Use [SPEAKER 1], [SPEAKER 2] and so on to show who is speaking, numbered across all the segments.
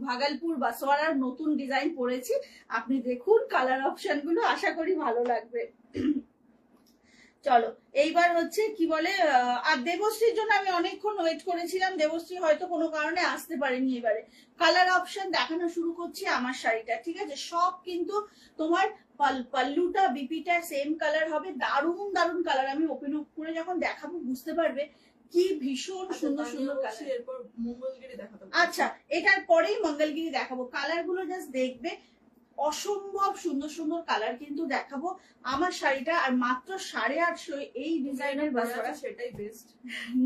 [SPEAKER 1] ভাগলপুর বাসওয়ারার নতুন ডিজাইন পরেছি, আপনি দেখুন কালার অপশন গুলো, আশা করি ভালো লাগবে। চলো এইবার হচ্ছে কি বলে, আর দেবশ্রীর জন্য আমি অনেকক্ষণ ওয়েট করেছিলাম, দেবশ্রী হয়তো কোনো কারণে আসতে পারেনি। এবারে কালার অপশন দেখানো শুরু করছি আমার শাড়িটা, ঠিক আছে? সব কিন্তু তোমার পাল্লুটা বিপিটা সেম কালার হবে, দারুণ দারুণ কালার। আমি ওপেন আপ করে যখন দেখাবো বুঝতে পারবে কি ভীষণ সুন্দর সুন্দর কালার।
[SPEAKER 2] এরপর মঙ্গলগিরি দেখাবো।
[SPEAKER 1] আচ্ছা, এটার পরেই মঙ্গলগিরি দেখাবো। কালার গুলো জাস্ট দেখবে, অসম্ভব সুন্দর সুন্দর কালার কিন্তু দেখাবো আমার শাড়িটা। আর মাত্র 850 এই ডিজাইনের বাসওয়ারা,
[SPEAKER 2] সেটাই বেস্ট।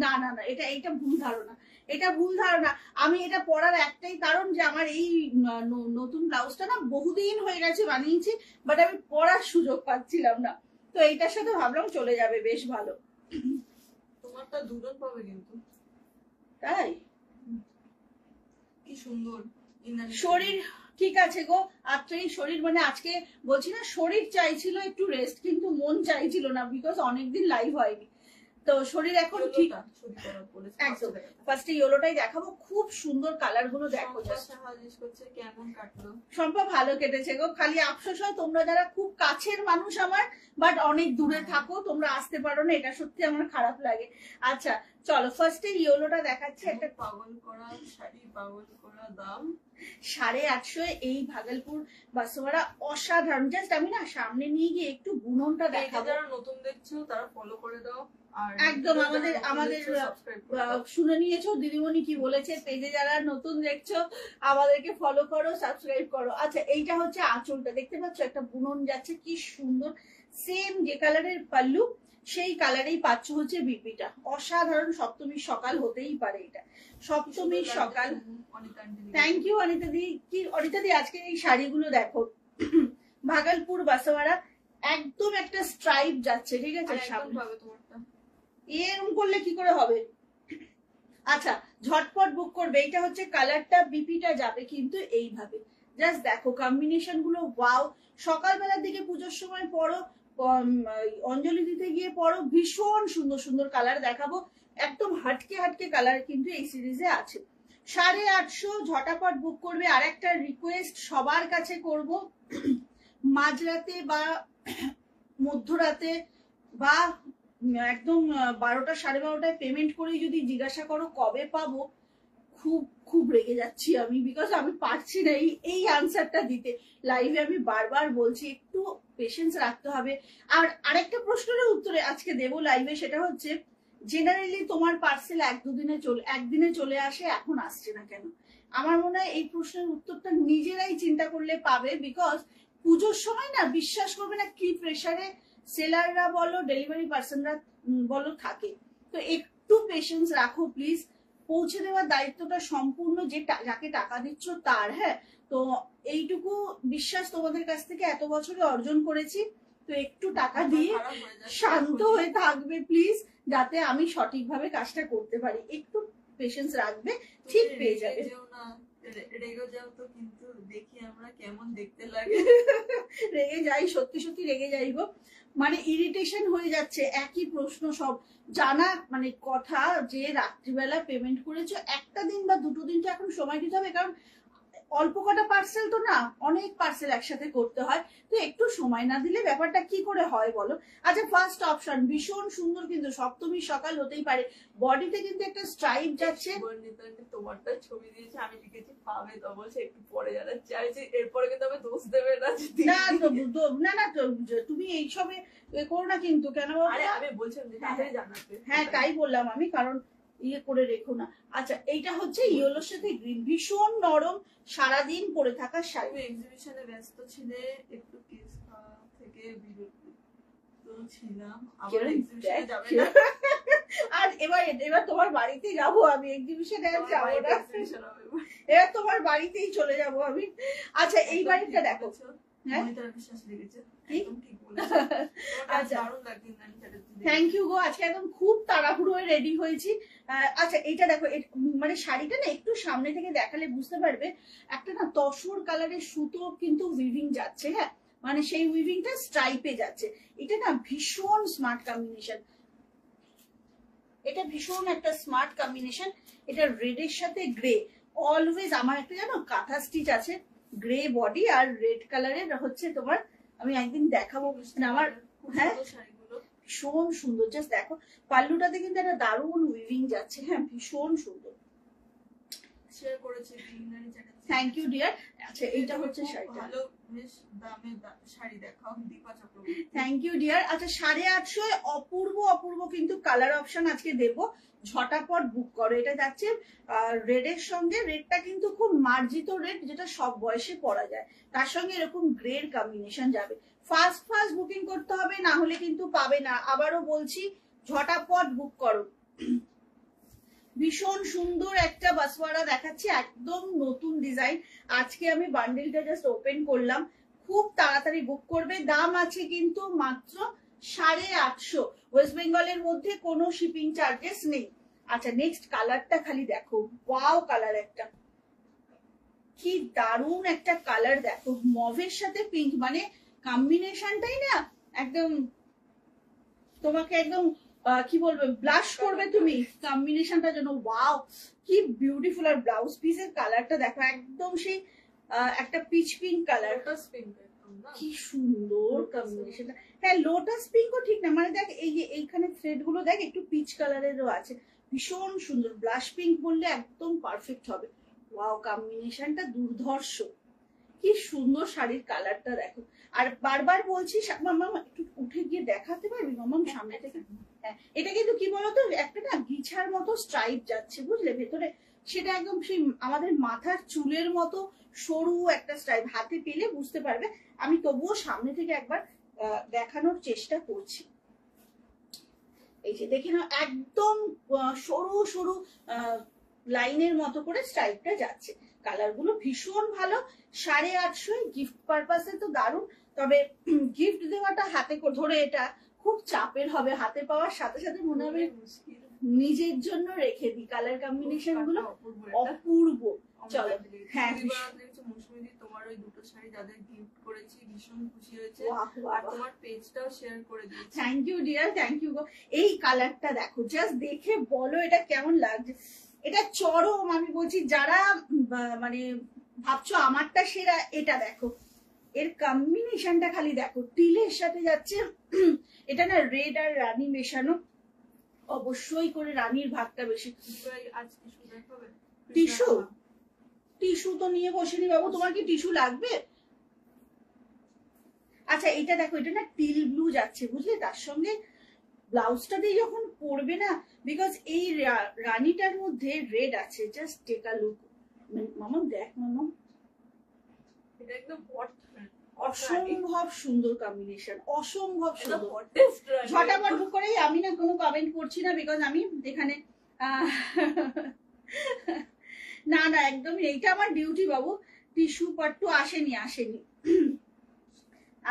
[SPEAKER 1] না না না, এটা ভুল ধারণা, এটা ভুল ধারণা। আমি এটা পরার একটাই কারণ যে আমার এই নতুন ব্লাউজটা না বহুদিন হয়ে গেছে বানিয়েছি, বাট আমি পরার সুযোগ পাচ্ছিলাম না, তো এইটার সাথে ভাবলাম চলে যাবে, বেশ ভালো।
[SPEAKER 2] তোমারটা দুজন পাবে কিন্তু,
[SPEAKER 1] তাই
[SPEAKER 2] কি সুন্দর
[SPEAKER 1] শরীর। ঠিক আছে গো, আজকে শরীর মানে আজকে বলছি না, শরীর চাইছিল একটু রেস্ট, কিন্তু মন চাইছিল না, বিকজ অনেকদিন লাইভ হয়নি, তো শরীর এখন ঠিক। একদম ফার্স্টে ইয়েলোটাই দেখাবো, খুব সুন্দর কালার গুলো দেখো।
[SPEAKER 2] কেমন কাটলো?
[SPEAKER 1] সম্পা ভালো কেটেছে গো, খালি আফসোস হয় তোমরা যারা খুব কাছের মানুষ আমার, বাট অনেক দূরে থাকো, তোমরা আসতে পারো না, এটা সত্যি আমার খারাপ লাগে। আচ্ছা চলো ফার্স্টে ইয়েলোটা দেখাচ্ছি। একটা
[SPEAKER 2] পাগল করা শাড়ি, পাগল করা দাম
[SPEAKER 1] 850 এই ভাগলপুর বাসওয়ারা, অসাধারণ। জাস্ট আমি না সামনে নিয়ে গিয়ে একটু বুননটা দেখাবো।
[SPEAKER 2] যারা নতুন দেখছো তারা ফলো করে দাও।
[SPEAKER 1] একদম আমাদের শুনে নিয়েছো দিদিমণি কি বলেছে, পেজে যারা নতুন দেখছো আমাদেরকে ফলো করো, সাবস্ক্রাইব করো। আচ্ছা এইটা হচ্ছে আঁচলটা, দেখতে পাচ্ছ একটা বুনন যাচ্ছে, কি সুন্দর। সেম যে কালারের পাল্লু সেই কালারেই পাচ্ছ হচ্ছে বিপিটা, অসাধারণ। সপ্তমীর সকাল হতেই পারে এটা, সপ্তমীর সকাল। থ্যাংক ইউ অনিতা দি। কি অনিতা দি, আজকে এই শাড়িগুলো দেখো, ভাগলপুর বাসওয়ারা, একদম একটা স্ট্রাইপ যাচ্ছে, ঠিক আছে? এরকম করলে কি করে হবে? আচ্ছা ঝটপট বুক করবে। এইটা হচ্ছে কালারটা, বিপিটা যাবে কিন্তু এইভাবে। জাস্ট দেখো কম্বিনেশন গুলো, ওয়াও। সকালবেলার দিকে পুজোর সময় পরো, অঞ্জলি দিতে গিয়ে পরো, ভীষণ সুন্দর সুন্দর কালার দেখাবো। একদম হাটকে হাটকে কালার কিন্তু এই সিরিজে আছে। 850 ঝটাপট বুক করবে। আর একটা রিকোয়েস্ট সবার কাছে করব, মাঝরাতে বা মধ্যরাতে বা একদম 12টা 12:30টায় পেমেন্ট করে যদি জিজ্ঞাসা করো কবে পাবো, খুব খুব রেগে যাচ্ছি আমি, বিকজ আমি পারছি না এই আনসারটা দিতে। লাইভে আমি বারবার বলছি একটু পেশেন্স রাখতে হবে। আর আরেকটা প্রশ্নের উত্তরে আজকে দেবো লাইভে, সেটা হচ্ছে জেনারেলি তোমার পার্সেল একদিনে চলে আসে, এখন আসছে না কেন? আমার মনে হয় এই প্রশ্নের উত্তরটা নিজেরাই চিন্তা করলে পাবে, বিকজ পুজোর সময় না বিশ্বাস করবে না কি প্রেসারে সেলাররা বলো ডেলিভারি পার্সনরা বলো থাকে। তো একটু পেশেন্স রাখো প্লিজ। পৌঁছে দেওয়ার দায়িত্বটা সম্পূর্ণ যাকে টাকা দিচ্ছ তার। হ্যাঁ, তো এইটুকু বিশ্বাস তোমাদের কাছ থেকে এত বছরে অর্জন করেছি, তো একটু টাকা দিয়ে শান্ত হয়ে থাকবে প্লিজ, যাতে আমি সঠিকভাবে কাজটা করতে পারি। একটু পেশেন্স রাখবে, ঠিক পেয়ে যাবে।
[SPEAKER 2] রেগে যাও তো, কিন্তু দেখি আমরা কেমন দেখতে লাগে।
[SPEAKER 1] রেগে যাই, সত্যি সত্যি রেগে যাইব, মানে ইরিটেশন হয়ে যাচ্ছে। একই প্রশ্ন সব জানা, মানে কথা যে রাত্রিবেলা পেমেন্ট করেছো, একটা দিন বা দুটো দিন তো এখন সময় দিতে হবে, কারণ অল্প কটা পার্সেল তো না, অনেক পার্সেল একসাথে করতে হয়, তো একটু সময় না দিলে ব্যাপারটা কি করে হয় বলো? আচ্ছা ফার্স্ট অপশন ভীষণ সুন্দর, কিন্তু সপ্তমীর সকাল হতেই পারে। বডিতে কিন্তু একটা স্ট্রাইপ যাচ্ছে।
[SPEAKER 2] তোমারটা ছবি দিয়েছে, আমি লিখেছি পাবে তো, বলছে একটু পরে যারা চাইছে, এরপরে কিন্তু আমি দোষ দেবে না।
[SPEAKER 1] না না তো তুমি এইসবে করো না কিন্তু, কেন?
[SPEAKER 2] আমি বলছিলাম জানাতে।
[SPEAKER 1] হ্যাঁ তাই বললাম আমি, কারণ ইয়ে করে রেখো না। আচ্ছা এইটা হচ্ছে ইয়েলোর সাথে গ্রিন, ভীষণ নরম, সারাদিন পরে থাকা শাড়ি।
[SPEAKER 2] এক্সিবিশনে ব্যস্ত ছিলে, একটু কেস থেকে বিরত ছিলাম, আবার এক্সিবিশনে যাবে না।
[SPEAKER 1] আর এবার তোমার বাড়িতেই যাবো আমি, এক্সিবিশনে আর যাবো না, এবার তোমার বাড়িতেই চলে যাবো আমি। আচ্ছা এই বাড়িটা দেখো, থ্যাংক ইউ গো, আজকে একদম খুব তাড়াহুড়ো হয়ে রেডি হয়েছি। আচ্ছা এইটা দেখো, মানে শাড়িটা না একটু সামনে থেকে দেখালে বুঝতে পারবে, একটা না তসর কালারের সুতো কিন্তু উইভিং যাচ্ছে। হ্যাঁ, মানে সেই উইভিংটা স্ট্রাইপে যাচ্ছে। এটা না ভীষণ স্মার্ট কম্বিনেশন, এটা ভীষণ একটা স্মার্ট কম্বিনেশন। এটা রেডের সাথে গ্রে, অলওয়েজ আমার একটা জানো কাঁথা স্টিচ আছে, গ্রে বডি আর রেড কালারের হচ্ছে তোমার, আমি একদিন দেখাবো আমার। হ্যাঁ ভীষণ সুন্দর, জাস্ট দেখো পাল্লুটাতে কিন্তু একটা দারুণ উইভিং যাচ্ছে, হ্যাঁ ভীষণ সুন্দর।
[SPEAKER 2] শেয়ার করেছে greenery channel.
[SPEAKER 1] Thank you dear. আচ্ছা এইটা হচ্ছে শাড়িটা,
[SPEAKER 2] ভালো বেশ দামে শাড়ি দেখাও Dipa Chakraborty.
[SPEAKER 1] Thank you dear. আচ্ছা 850 অপূর্ব অপূর্ব কিন্তু কালার অপশন আজকে দেবো, ঝটাপট বুক করো। এটা যাচ্ছে রেডের সঙ্গে, রেডটা কিন্তু খুব মার্জিত রেড, যেটা সব বয়সে পরা যায়, তার সঙ্গে এরকম গ্রের কম্বিনেশন যাবে। ফার্স্ট ফার্স্ট বুকিং করতে হবে, না হলে কিন্তু পাবে না। আবারও বলছি ঝটাপট বুক করো। ভীষণ সুন্দর একটা বাসওয়ারা দেখাচ্ছি, একদম নতুন ডিজাইন। আজকে আমি বান্ডেলটা জাস্ট ওপেন করলাম, খুব তাড়াতাড়ি বুক করবে। দাম আছে কিন্তু মাত্র 850। ওয়েস্ট বেঙ্গলের মধ্যে কোনো শিপিং চার্জেস নেই। আচ্ছা নেক্সট কালারটা খালি দেখো, ওয়াও কালার একটা, কি দারুণ একটা কালার দেখো, মভের সাথে পিঙ্ক, মানে কম্বিনেশনটাই না একদম তোমাকে একদম কি বলবে, ব্লাশ করবে তুমি কম্বিনেশনটা যেন। ওয়াও কি বিউটিফুল। আর ব্লাউজ পিসের কালারটা দেখো, একদম সেই একটা পিচ পিঙ্ক কালার, কি সুন্দর কম্বিনেশনটা। হ্যাঁ লোটাস পিঙ্কও ঠিক না, মানে দেখ এই যে এইখানে থ্রেড গুলো দেখ একটু পিচ কালারেরও আছে, ভীষণ সুন্দর। ব্লাশ পিঙ্ক বললে একদম পারফেক্ট হবে। ওয়াও কম্বিনেশনটা দুর্ধর্ষ, কি সুন্দর শাড়ির কালারটা দেখো। আর বারবার বলছি মামা একটু উঠে গিয়ে দেখাতে পারবি মামা সামনে থেকে? হ্যাঁ এটা কিন্তু কি বলতো, একটা না গিছার মতো স্ট্রাইপ যাচ্ছে বুঝলে ভেতরে, সেটা একদম সেই আমাদের মাথার চুলের মতো সরু একটা স্ট্রাইপ, হাতে পেলে বুঝতে পারবে। আমি তবুও সামনে থেকে একবার দেখানোর চেষ্টা করছি। এই যে দেখে নাও, একদম সরু সরু লাইনের মতো করে স্ট্রাইপটা যাচ্ছে। কালার গুলো ভীষণ ভালো। 850 গিফট পারপাসে তো দারুণ, তবে গিফট দেওয়াটা হাতে ধরে এটা খুব চাপের হবে, হাতে পাওয়ার সাথে সাথে মনে হবে নিজের জন্য রেখে দিই। কালার কম্বিনেশন গুলো অপূর্ব। চলো হ্যাঁ
[SPEAKER 2] তোমার ওই দুটো শাড়ি যাদের গিফট করেছি ভীষণ খুশি হয়েছে, আর তোমার পেজটাও শেয়ার করে দিয়েছি।
[SPEAKER 1] Thank you dear, thank you. এই কালারটা দেখো, জাস্ট দেখে বলো এটা কেমন লাগছে। এটা চরম, আমি বলছি যারা মানে ভাবছো আমারটা সেরা, এটা দেখো এর কম্বিনেশনটা খালি দেখো, টিলের সাথে যাচ্ছে। এটা না রেড আর রানী মেশানো, অবশ্যই করে রানীর ভাগটা বেশি। টিস্যু টিস্যু তো নিয়ে বসেনি বাবু, তোমার কি টিস্যু লাগবে? আচ্ছা এটা দেখো, এটা না টিল ব্লু যাচ্ছে বুঝলে, তার সঙ্গে ব্লাউজটা দিয়ে যখন পরবে না, বিকজ এই রানীটার মধ্যে রেড আছে, জাস্ট টেক আ লুক। মামা দেখ মামা,
[SPEAKER 2] এটা একদম
[SPEAKER 1] অসম্ভব সুন্দর কম্বিনেশন, অসম্ভব সুন্দর। ঝটাপট বুক করেই, আমি না কোনো কমেন্ট করছি না, বিকজ আমি এখানে না না একদমই, এইটা আমার ডিউটি বাবু। টিস্যু পাট্টু আসেনি আসেনি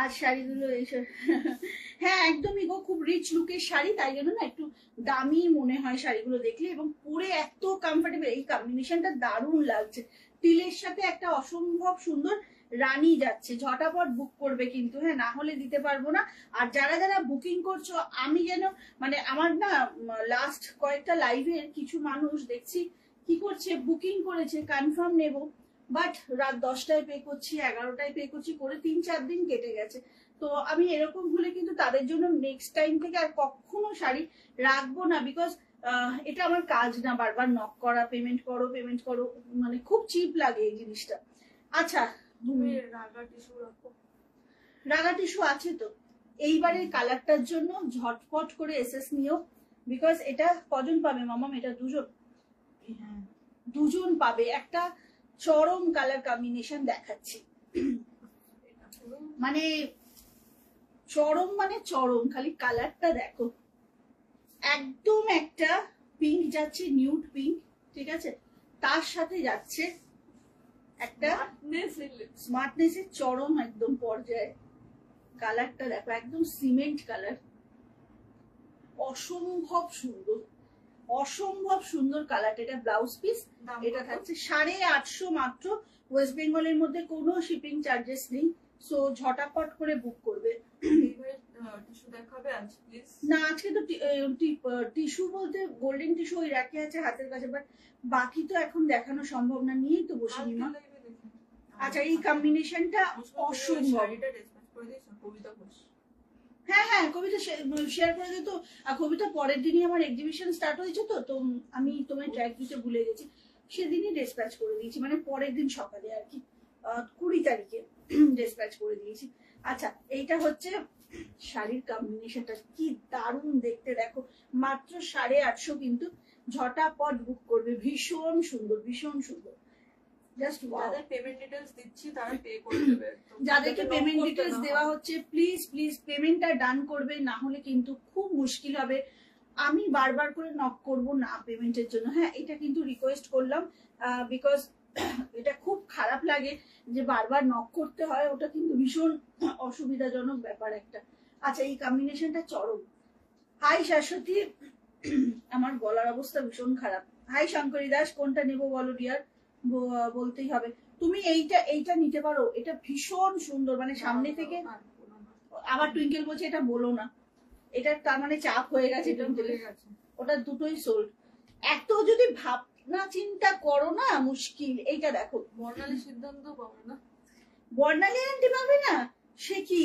[SPEAKER 1] আর শাড়িগুলো এইসব। হ্যাঁ একদমই গো, খুব রিচ লুকের শাড়ি, তাই জন্য না একটু দামি মনে হয় শাড়িগুলো দেখলে, এবং পরে এত কমফোর্টেবল। এই কম্বিনেশনটা দারুণ লাগছে, টিলের সাথে একটা অসম্ভব সুন্দর রানী যাচ্ছে। ঝটাপট বুক করবে কিন্তু, হ্যাঁ না হলে দিতে পারবো না। আর যারা যারা বুকিং করছো, আমি যেন মানে আমার না লাস্ট কয়েকটা লাইভের কিছু মানুষ দেখছি কি করছে, বুকিং করেছে কনফার্ম নেব, বাট রাত 10টায় পে করছি, 11টায় পে করছি করে 3-4 দিন কেটে গেছে। তো আমি এরকম হলে কিন্তু তাদের জন্য নেক্সট টাইম থেকে আর কখনো শাড়ি রাখবো না, বিকজ এটা আমার কাজ না বারবার নক করা, পেমেন্ট করো পেমেন্ট করো, মানে খুব চিপ লাগে এই জিনিসটা। আচ্ছা রাগা টিস্যু আছে তো, এইবারের কালারটার জন্য ঝটপট করে এসএস নিও, বিকজ এটা কজন পাবে মামাম? এটা দুজন পাবে। একটা চরম কালার কম্বিনেশন দেখাচ্ছি, মানে চরম মানে চরম, খালি কালারটা দেখো, একদম একটা পিঙ্ক যাচ্ছে, নিউড পিঙ্ক, ঠিক আছে, তার সাথে যাচ্ছে একটা স্মার্টনেসের চরম একদম পর্যায়ে। কালারটা দেখো, একদম সিমেন্ট কালার, অসম্ভব সুন্দর, অসম্ভব সুন্দর কালারটা। এটা ব্লাউজ পিস, এটা থাকছে 850 মাত্র। ওয়েস্ট বেঙ্গলের মধ্যে কোনো শিপিং চার্জেস নেই, সো ঝটাপট করে বুক করবে।
[SPEAKER 2] টিস্যু দেখাবে আজ প্লিজ।
[SPEAKER 1] না আজকে তো টিস্যু বলতে গোল্ডেন টিস্যু ওই রাখে আছে হাতের কাছে, বাট বাকি তো এখন দেখানো সম্ভব না, নিয়েই তো বসে নিমা। আচ্ছা এই কম্বিনেশনটা অসম্ভব। হ্যাঁ হ্যাঁ কবিতা শেয়ার করে দিত। আর কবিতা পরের দিনই আমার এক্সিবিশন স্টার্ট হয়েছে, তো আমি তোমায় ট্র্যাক দিতে ভুলে গেছি, সেদিনই ডিসপ্যাচ করে দিয়েছি, মানে পরের দিন সকালে আর কি 20 তারিখে ডিসপ্যাচ করে দিয়েছি। আচ্ছা এইটা হচ্ছে শাড়ির কম্বিনেশনটা কি দারুণ দেখতে, দেখো মাত্র 850 কিন্তু, ঝটাপট বুক করবে, ভীষণ সুন্দর ভীষণ সুন্দর। জাস্ট
[SPEAKER 2] যাদের পেমেন্ট ডিটেইলস দিচ্ছি তারা পে করে দেবে।
[SPEAKER 1] যাদেরকে পেমেন্ট ডিটেইলস দেওয়া হচ্ছে প্লিজ প্লিজ পেমেন্টটা ডান করবে, না হলে কিন্তু খুব মুশকিল হবে। আমি বারবার করে নক করব না পেমেন্টের জন্য, হ্যাঁ এটা কিন্তু রিকোয়েস্ট করলাম, বিকজ এটা খুব খারাপ লাগে যে বারবার নক করতে হয়, ওটা কিন্তু ভীষণ অসুবিধাজনক ব্যাপার একটা। আচ্ছা এই কম্বিনেশনটা চরম। হাই শাশ্বতী, আমার গলার অবস্থা ভীষণ খারাপ। হাই শঙ্করী দাস, কোনটা নেবো বলো ডিয়ার, বলতেই হবে। তুমি এইটা নিতে পারো, এটা ভীষণ সুন্দর, মানে সামনে থেকে। আবার টুইঙ্কেল বলছে এটা বলো না, এটা তার মানে চাপ হয়ে গেছে, ওটা দুটোই সোল্ড। এত যদি ভাবনা চিন্তা করো না মুশকিল। এইটা দেখো
[SPEAKER 2] বর্ণালী সিদ্ধান্ত পাবে না,
[SPEAKER 1] বর্ণালী আন্টি পাবে না, সে কি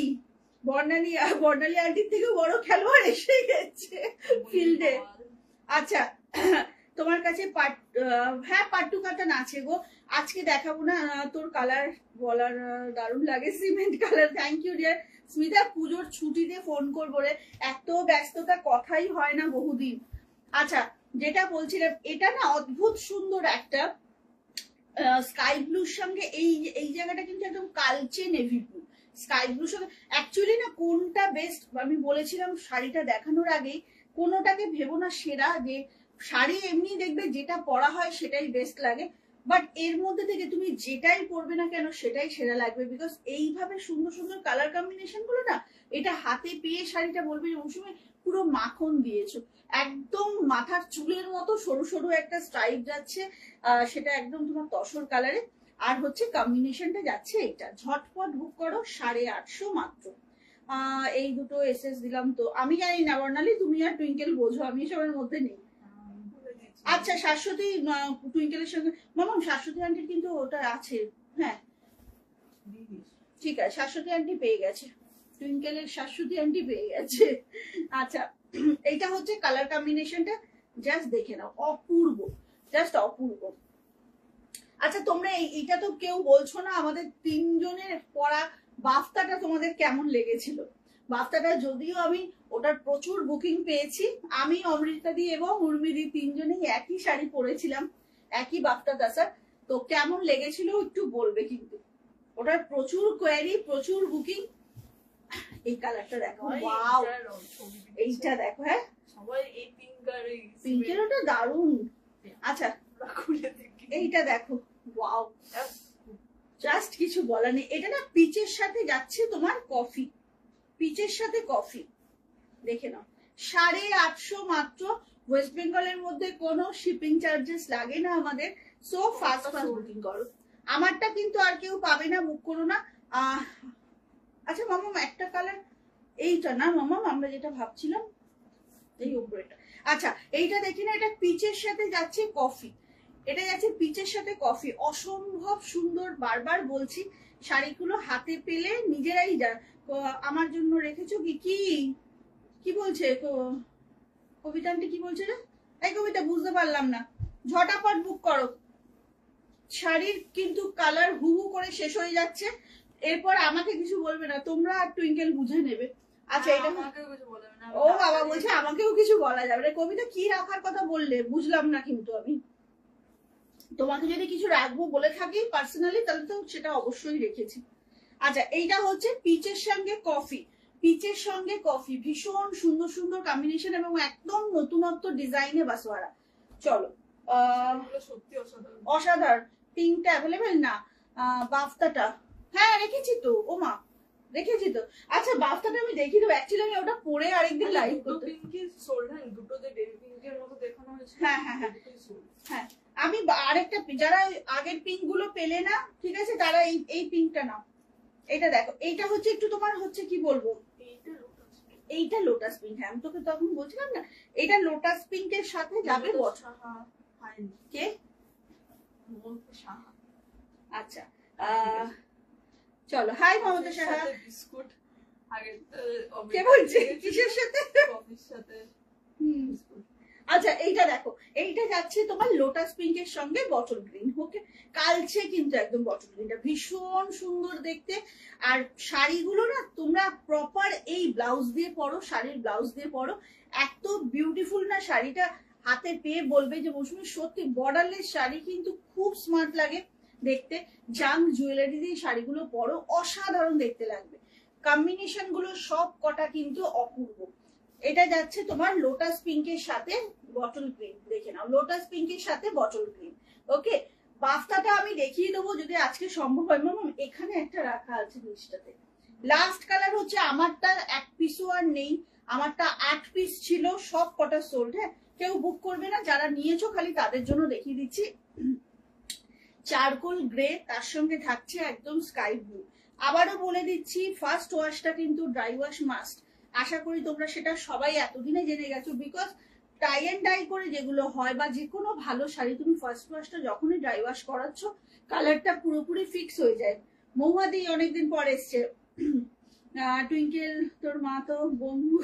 [SPEAKER 1] বর্ণালী আন্টির থেকে বড় খেলোয়াড় এসে গেছে ফিল্ডে। আচ্ছা তোমার কাছে হ্যাঁ পাট্টু কাটান আছে গো, আজকে দেখাবো না। তোর কালার বলার দারুণ লাগে, cement colour. Thank you dear Smita, পুজোর ছুটিতে ফোন করবো রে, এত ব্যস্ততা কথাই হয় না বহুদিন। আচ্ছা যেটা বলছিলাম, এটা না অদ্ভুত সুন্দর একটা স্কাই ব্লুর সঙ্গে এই জায়গাটা কিন্তু একদম কালচে নেভি ব্লু, স্কাই ব্লুর সঙ্গে অ্যাকচুয়ালি না কোনটা বেস্ট আমি বলেছিলাম শাড়িটা দেখানোর আগেই, কোনোটাকে ভেবো না সেরা, যে শাড়ি এমনি দেখবে যেটা পরা হয় সেটাই বেস্ট লাগে, বাট এর মধ্যে থেকে তুমি যেটাই পরবে না কেন সেটাই সেরা লাগবে, বিকজ এইভাবে সুন্দর সুন্দর কালার কম্বিনেশন গুলো না, এটা হাতে পেয়ে শাড়িটা বলবে ওই সময় পুরো মাখন দিয়েছো, একদম মাথার চুলের মতো সরু সরু একটা স্ট্রাইপ যাচ্ছে, সেটা একদম তোমার তসর কালারে। আর হচ্ছে কম্বিনেশনটা যাচ্ছে এটা, ঝটপট বুক করো, 850 মাত্র। এই দুটো এসএস দিলাম। তো আমি জানি না বর্ণালী, তুমি আর টুইঙ্কেল বোঝো, আমি এসবের মধ্যে নেই। আচ্ছা শাশ্বতী টুইঙ্কেলের সঙ্গে মামা, শাশ্বতী আন্টির কিন্তু ওটা আছে, হ্যাঁ ঠিক আছে, শাশ্বতী আন্টি পেয়ে গেছে, টুইঙ্কেলের শাশ্বতী আন্টি পেয়ে গেছে। আচ্ছা এইটা হচ্ছে কালার কম্বিনেশনটা, জাস্ট দেখে নাও, অপূর্ব, জাস্ট অপূর্ব। আচ্ছা তোমরা এইটা তো কেউ বলছো না, আমাদের তিনজনের পরা বাফতাটা তোমাদের কেমন লেগেছিল? বাফতাটা যদিও আমি ওটার প্রচুর বুকিং পেয়েছি, আমি অমৃতা দি এবং উর্মিদি তিনজনেই একই শাড়ি পরেছিলাম, একই বাফতা দাসার, তো কেমন লেগেছিল একটু বলবে কিন্তু। ওটার প্রচুর কোয়ারি, প্রচুর বুকিং। এই কালারটা দেখো, ওয়াও, এইটা দেখো, হ্যাঁ
[SPEAKER 2] সবাই এই
[SPEAKER 1] পিঙ্কের ওটা দারুণ। আচ্ছা এইটা দেখো, ওয়াও, জাস্ট কিছু বলার নেই। এটা না পিচের সাথে যাচ্ছে তোমার কফি, পিচের সাথে কফি, দেখে নাও, 850 মাত্র। ওয়েস্ট বেঙ্গলের মধ্যে কোনো শিপিং চার্জেস লাগে না আমাদের, সো ফাস্ট বুকিং করো। আমারটা কিন্তু আর কেউ পাবে না, বুক করো না। আচ্ছা মামাম একটা কালার, এইটা না মামাম আমরা যেটা ভাবছিলাম, এই উপরেটা। আচ্ছা এইটা দেখি না, এটা পিচের সাথে যাচ্ছে কফি, এটা যাচ্ছে পিচের সাথে কফি, অসম্ভব সুন্দর। বারবার বলছি শাড়িগুলো হাতে পেলে নিজেরাই যা। আমার জন্য রেখেছো কি কি কি বলছে কবিতা আন্টি, কি বলছে রে? এই কবিতা বুঝতে পারলাম না, ঝটাপট বুক করো। শাড়ির কিন্তু কালার হুহু করে শেষ হয়ে যাচ্ছে, এরপর আমাকে কিছু বলবে না, তোমরা আর টুইঙ্কেল বুঝে নেবে। আচ্ছা এটা ও বাবা বলছে আমাকেও কিছু বলা যাবে না। কবিতা কি রাখার কথা বললে বুঝলাম না, কিন্তু আমি তোমাকে যদি কিছু রাখবো বলে থাকি পার্সোনালি, তাহলে তো সেটা অবশ্যই রেখেছি। আচ্ছা এইটা হচ্ছে পিচের সঙ্গে কফি, পিচের সঙ্গে কফি, ভীষণ সুন্দর সুন্দর কম্বিনেশন এবং একদম নতুনত্ব ডিজাইনে বাসওয়ারা। চলো
[SPEAKER 2] সত্যি অসাধারণ,
[SPEAKER 1] অসাধারণ। পিঙ্কটা অ্যাভেলেবেল না, বাফতাটা হ্যাঁ রেখেছি তো, ও মা রেখেছি তো। আচ্ছা বাফতাটা আমি দেখি দেবো, অ্যাকচুয়ালি আমি ওটা পরে আরেকদিন লাইভ করতে।
[SPEAKER 2] দুটো যে বেবি পিঙ্কের মতো দেখানো হয়েছে,
[SPEAKER 1] হ্যাঁ হ্যাঁ হ্যাঁ হ্যাঁ, আমি আরেকটা, যারা আগের পিঙ্ক গুলো পেলে না ঠিক আছে, তারা এই পিঙ্কটা নাও, এটা দেখো, এইটা হচ্ছে একটু তোমার হচ্ছে কি বলবো,
[SPEAKER 2] এইটা লোটাস পিঙ্ক।
[SPEAKER 1] এইটা লোটাস পিঙ্ক। হ্যাঁ আমি তোকে তখন বলছিলাম না, এটা লোটাস পিঙ্কের সাথে যাবে বছর। কে?
[SPEAKER 2] মমতা সাহা।
[SPEAKER 1] আচ্ছা চলো, হাই মমতা সাহা।
[SPEAKER 2] বিস্কুট আগে
[SPEAKER 1] কে বলছে কিসের সাথে?
[SPEAKER 2] কফির সাথে
[SPEAKER 1] হুম।
[SPEAKER 2] বিস্কুট।
[SPEAKER 1] আচ্ছা এইটা দেখো, এইটা যাচ্ছে তোমার লোটাস পিঙ্কের সঙ্গে বটল গ্রিন। ওকে, কালচে কিন্তু একদম বটল গ্রিনটা ভীষণ সুন্দর দেখতে। আর শাড়িগুলো না তোমরা প্রপার এই ব্লাউজ দিয়ে পরো, শাড়ির ব্লাউজ দিয়ে পরো, এত বিউটিফুল না শাড়িটা, হাতে পেয়ে বলবে যে মৌসুমী সত্যি বর্ডারলেস শাড়ি কিন্তু খুব স্মার্ট লাগে দেখতে। জাঙ্ক জুয়েলারি দিয়ে শাড়িগুলো পরো, অসাধারণ দেখতে লাগবে। কম্বিনেশন গুলো সব কটা কিন্তু অপূর্ব। এটা যাচ্ছে তোমার লোটাস পিঙ্কের সাথে বটল গ্রিন, দেখে নাও লোটাস পিঙ্কের সাথে বটল গ্রিন। ওকে, বাফতাটা আমি দেখিয়ে দেবো যদি আজকে সম্ভব হয়। মামা এখানে একটা রাখা আছে জিনিসটাতে। লাস্ট কালার হচ্ছে আমারটা, এক পিসও আর নেই, আমারটা 8 পিস ছিল, সব কটা সোল্ড। হ্যাঁ কেউ বুক করবে না, যারা নিয়েছো খালি তাদের জন্য দেখিয়ে দিচ্ছি। চারকোল গ্রে, তার সঙ্গে থাকছে একদম স্কাই ব্লু। আবারও বলে দিচ্ছি ফার্স্ট ওয়াশটা কিন্তু ড্রাই ওয়াশ মাস্ট। আশা করি তোমরা সেটা সবাই এতদিনে জেনে গেছো, বিকজ টাই অ্যান্ড ডাই করে যেগুলো হয় বা যে কোনো ভালো শাড়ি তুমি ফার্স্ট ওয়াশটা যখনই ড্রাই ওয়াশ করাচ্ছ কালারটা পুরোপুরি ফিক্স হয়ে যায়। মহুয়াদি অনেকদিন পর এসছে। টুইঙ্কেল তোর মা তো বন্ধু